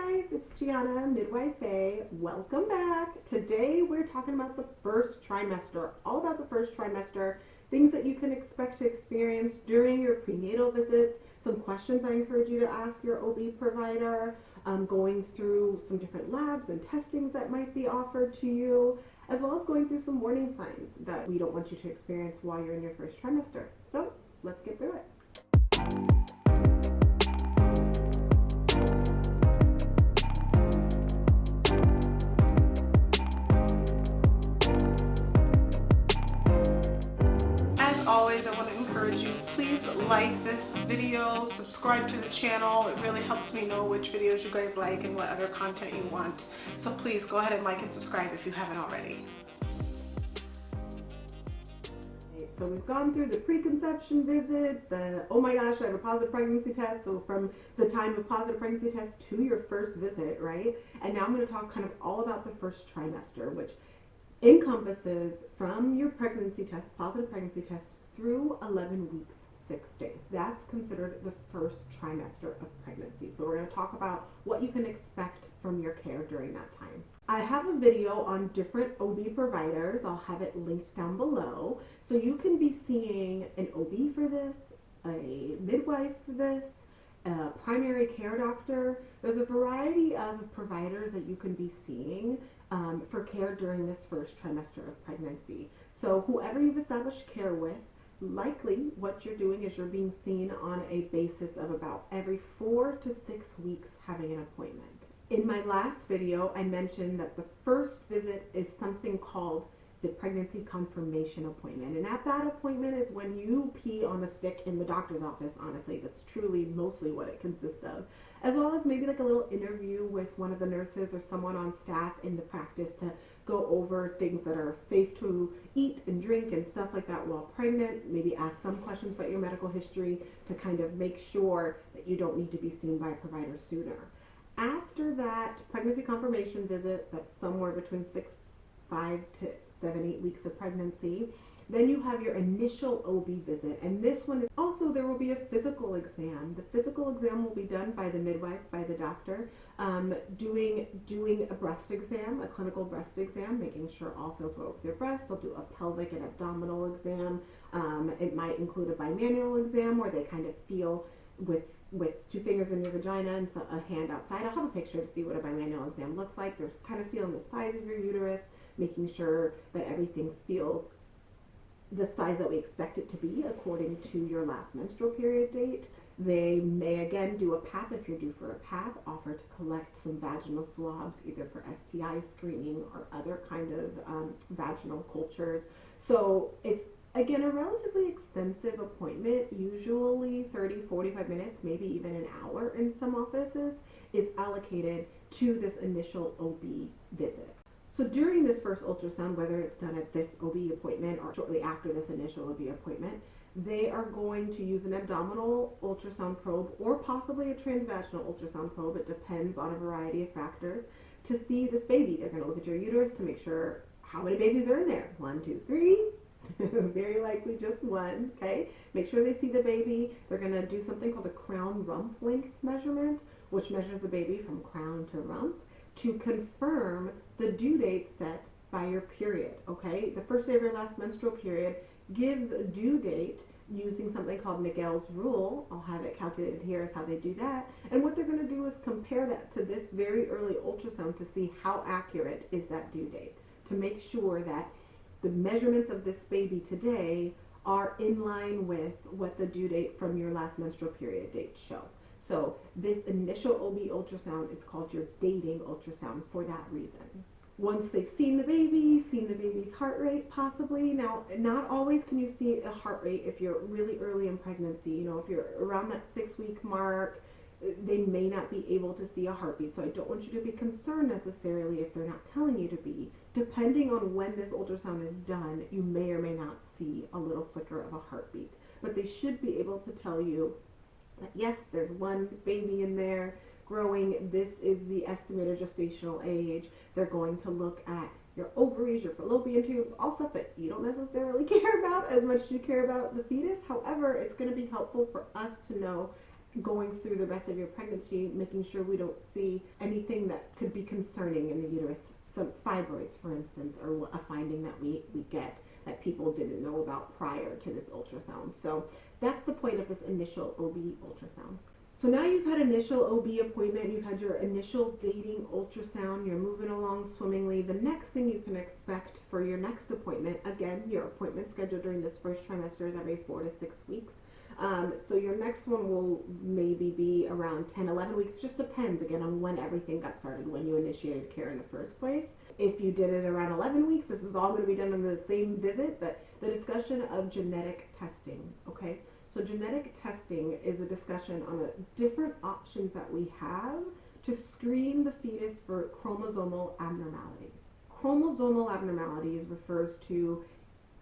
guys, it's Gianna, Midwifay. Welcome back. Today we're talking about the first trimester, all about the first trimester, things that you can expect to experience during your prenatal visits, some questions I encourage you to ask your OB provider, going through some different labs and testings that might be offered to you, as well as going through some warning signs that we don't want you to experience while you're in your first trimester. So let's get through it. Always, I want to encourage you, please like this video, subscribe to the channel. It really helps me know which videos you guys like and what other content you want. So please go ahead and like and subscribe if you haven't already. So we've gone through the preconception visit, the oh my gosh, I have a positive pregnancy test. So from the time of positive pregnancy test to your first visit, right? And now I'm going to talk kind of all about the first trimester, which encompasses from your pregnancy test, positive pregnancy test, through 11 weeks, 6 days. That's considered the first trimester of pregnancy. So we're going to talk about what you can expect from your care during that time. I have a video on different OB providers. I'll have it linked down below. So you can be seeing an OB for this, a midwife for this, a primary care doctor. There's a variety of providers that you can be seeing for care during this first trimester of pregnancy. So whoever you've established care with, likely what you're doing is you're being seen on a basis of about every 4 to 6 weeks having an appointment. In my last video, I mentioned that the first visit is something called the pregnancy confirmation appointment. And at that appointment is when you pee on a stick in the doctor's office, honestly. That's truly mostly what it consists of. As well as maybe like a little interview with one of the nurses or someone on staff in the practice to go over things that are safe to eat and drink and stuff like that while pregnant. Maybe ask some questions about your medical history to kind of make sure that you don't need to be seen by a provider sooner. After that pregnancy confirmation visit, that's somewhere between 5 to 7, 8 weeks of pregnancy, then you have your initial OB visit, and this one is also, there will be a physical exam. The physical exam will be done by the midwife, by the doctor, doing a breast exam, a clinical breast exam, making sure all feels well with your breasts. They'll do a pelvic and abdominal exam. It might include a bimanual exam where they kind of feel with 2 fingers in your vagina and a hand outside. I'll have a picture to see what a bimanual exam looks like. They're kind of feeling the size of your uterus, making sure that everything feels the size that we expect it to be according to your last menstrual period date. They may again do a PAP if you're due for a PAP, offer to collect some vaginal swabs either for STI screening or other kind of vaginal cultures. So it's again a relatively extensive appointment, usually 30-45 minutes, maybe even an hour in some offices, is allocated to this initial OB visit. So during this first ultrasound, whether it's done at this OB appointment or shortly after this initial OB appointment, they are going to use an abdominal ultrasound probe or possibly a transvaginal ultrasound probe. It depends on a variety of factors to see this baby. They're going to look at your uterus to make sure how many babies are in there. 1, 2, 3. Very likely just one, okay? Make sure they see the baby. They're going to do something called a crown rump length measurement, which measures the baby from crown to rump, to confirm the due date set by your period, okay? The first day of your last menstrual period gives a due date using something called Nagel's rule. I'll have it calculated here as how they do that. And what they're going to do is compare that to this very early ultrasound to see how accurate is that due date, to make sure that the measurements of this baby today are in line with what the due date from your last menstrual period date show. So this initial OB ultrasound is called your dating ultrasound for that reason. Once they've seen the baby's heart rate possibly. Now, not always can you see a heart rate if you're really early in pregnancy. You know, if you're around that 6-week mark, they may not be able to see a heartbeat. So I don't want you to be concerned necessarily if they're not telling you to be. Depending on when this ultrasound is done, you may or may not see a little flicker of a heartbeat. But they should be able to tell you that yes, there's one baby in there growing. This is the estimated gestational age. They're going to look at your ovaries, your fallopian tubes, all stuff that you don't necessarily care about as much as you care about the fetus. However, it's going to be helpful for us to know going through the rest of your pregnancy, making sure we don't see anything that could be concerning in the uterus. Some fibroids, for instance, are a finding that we get that people didn't know about prior to this ultrasound. So that's the point of this initial OB ultrasound. So now you've had initial OB appointment, you've had your initial dating ultrasound, you're moving along swimmingly. The next thing you can expect for your next appointment, again, your appointment scheduled during this first trimester is every 4 to 6 weeks. So your next one will maybe be around 10, 11 weeks. Just depends, again, on when everything got started, when you initiated care in the first place. If you did it around 11 weeks, this is all going to be done in the same visit, but the discussion of genetic testing, okay? So genetic testing is a discussion on the different options that we have to screen the fetus for chromosomal abnormalities. Chromosomal abnormalities refers to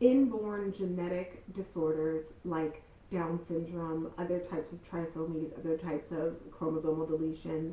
inborn genetic disorders like Down syndrome, other types of trisomies, other types of chromosomal deletions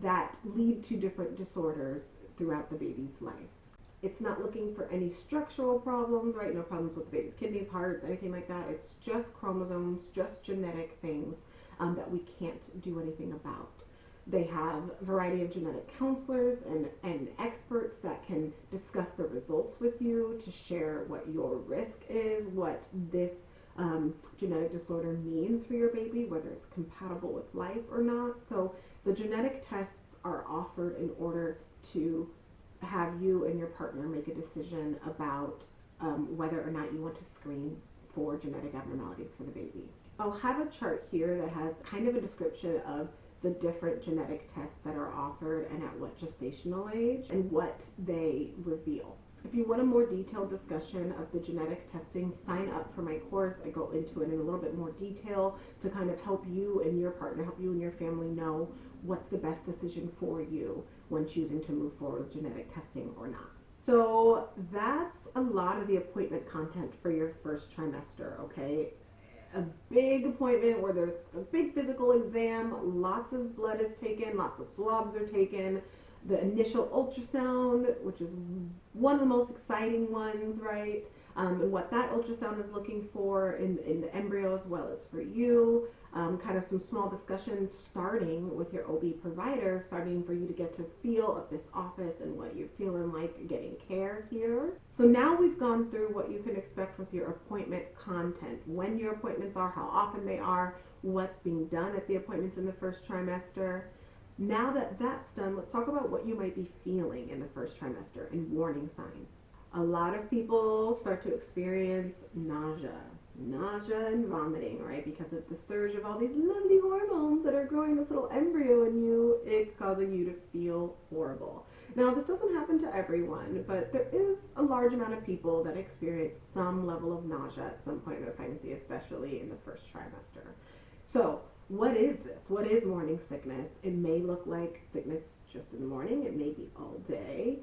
that lead to different disorders throughout the baby's life. It's not looking for any structural problems, right? No problems with the baby's kidneys, hearts, anything like that. It's just chromosomes, just genetic things that we can't do anything about. They have a variety of genetic counselors and experts that can discuss the results with you to share what your risk is, what this genetic disorder means for your baby, whether it's compatible with life or not. So the genetic tests are offered in order to have you and your partner make a decision about whether or not you want to screen for genetic abnormalities for the baby. I'll have a chart here that has kind of a description of the different genetic tests that are offered and at what gestational age and what they reveal. If you want a more detailed discussion of the genetic testing, sign up for my course. I go into it in a little bit more detail to kind of help you and your partner, help you and your family know what's the best decision for you when choosing to move forward with genetic testing or not. So that's a lot of the appointment content for your first trimester, okay? A big appointment where there's a big physical exam, lots of blood is taken, lots of swabs are taken, the initial ultrasound, which is one of the most exciting ones, right? And what that ultrasound is looking for in the embryo as well as for you. Kind of some small discussion starting with your OB provider, starting for you to get to feel of this office and what you're feeling like getting care here. So now we've gone through what you can expect with your appointment content, when your appointments are, how often they are, what's being done at the appointments in the first trimester. Now that that's done, let's talk about what you might be feeling in the first trimester and warning signs. A lot of people start to experience nausea and vomiting, right? Because of the surge of all these lovely hormones that are growing this little embryo in you, it's causing you to feel horrible. Now, this doesn't happen to everyone, but there is a large amount of people that experience some level of nausea at some point in their pregnancy, especially in the first trimester. So, what is this? What is morning sickness? It may look like sickness just in the morning. It may be all day.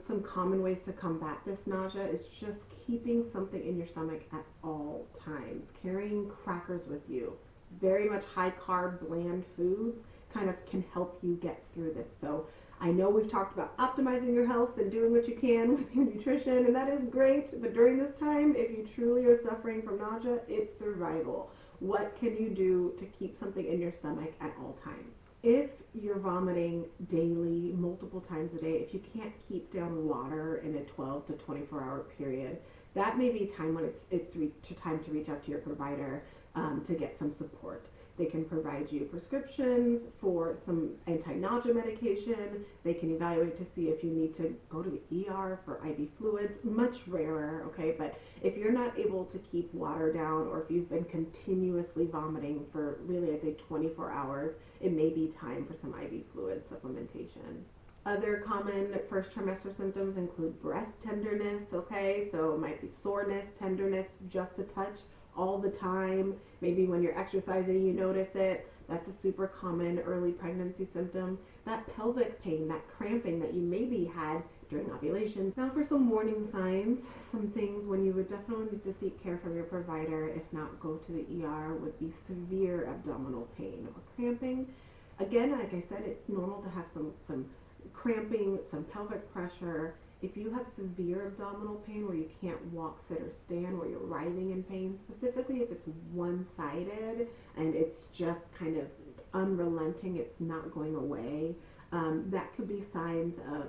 Some common ways to combat this nausea is just keeping something in your stomach at all times. Carrying crackers with you. Very much high carb, bland foods kind of can help you get through this. So I know we've talked about optimizing your health and doing what you can with your nutrition, and that is great. But during this time, if you truly are suffering from nausea, it's survival. What can you do to keep something in your stomach at all times? If you're vomiting daily, multiple times a day, if you can't keep down water in a 12 to 24 hour period, that may be time when it's time to reach out to your provider to get some support. They can provide you prescriptions for some anti-nausea medication. They can evaluate to see if you need to go to the ER for IV fluids. Much rarer, okay? But if you're not able to keep water down, or if you've been continuously vomiting for really, I'd say 24 hours, it may be time for some IV fluid supplementation. Other common first trimester symptoms include breast tenderness, okay? So it might be soreness, tenderness, just a touch, all the time. Maybe when you're exercising you notice it. That's a super common early pregnancy symptom. That pelvic pain, that cramping that you maybe had during ovulation. Now for some warning signs, some things when you would definitely need to seek care from your provider, if not go to the ER, would be severe abdominal pain or cramping. Again, like I said, it's normal to have some cramping, some pelvic pressure. If you have severe abdominal pain where you can't walk, sit, or stand, where you're writhing in pain, specifically if it's one-sided and it's just kind of unrelenting, it's not going away, that could be signs of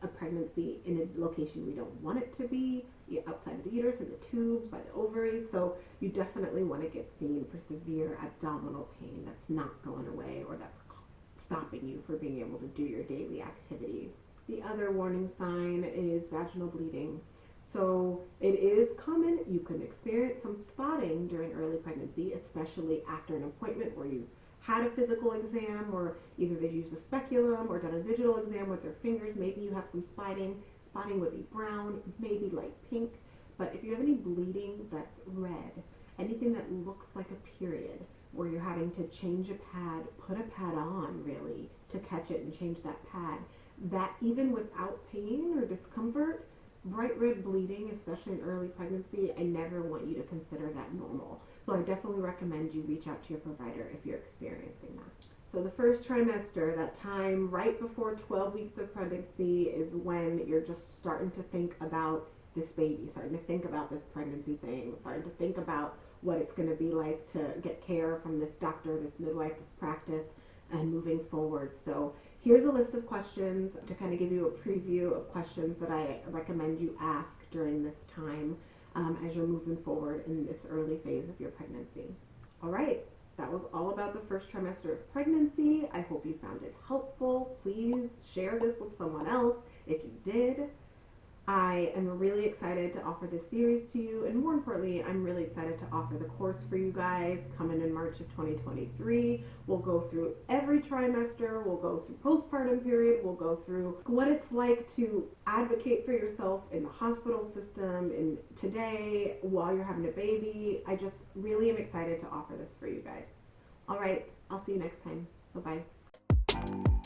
a pregnancy in a location we don't want it to be, outside of the uterus, in the tubes, by the ovaries. So you definitely want to get seen for severe abdominal pain that's not going away or that's stopping you from being able to do your daily activities. The other warning sign is vaginal bleeding. So it is common, you can experience some spotting during early pregnancy, especially after an appointment where you've had a physical exam, or either they've used a speculum or done a digital exam with their fingers. Maybe you have some spotting. Spotting would be brown, maybe light pink. But if you have any bleeding that's red, anything that looks like a period, where you're having to change a pad, put a pad on really to catch it and change that pad, that even without pain or discomfort, bright red bleeding, especially in early pregnancy, I never want you to consider that normal. So I definitely recommend you reach out to your provider if you're experiencing that. So the first trimester, that time right before 12 weeks of pregnancy, is when you're just starting to think about this baby, starting to think about this pregnancy thing, starting to think about what it's going to be like to get care from this doctor, this midwife, this practice, and moving forward. So here's a list of questions to kind of give you a preview of questions that I recommend you ask during this time as you're moving forward in this early phase of your pregnancy. All right, that was all about the first trimester of pregnancy. I hope you found it helpful. Please share this with someone else if you did. I am really excited to offer this series to you, and more importantly, I'm really excited to offer the course for you guys coming in March of 2023. We'll go through every trimester, we'll go through postpartum period, we'll go through what it's like to advocate for yourself in the hospital system and today while you're having a baby. I just really am excited to offer this for you guys. All right, I'll see you next time. Bye-bye.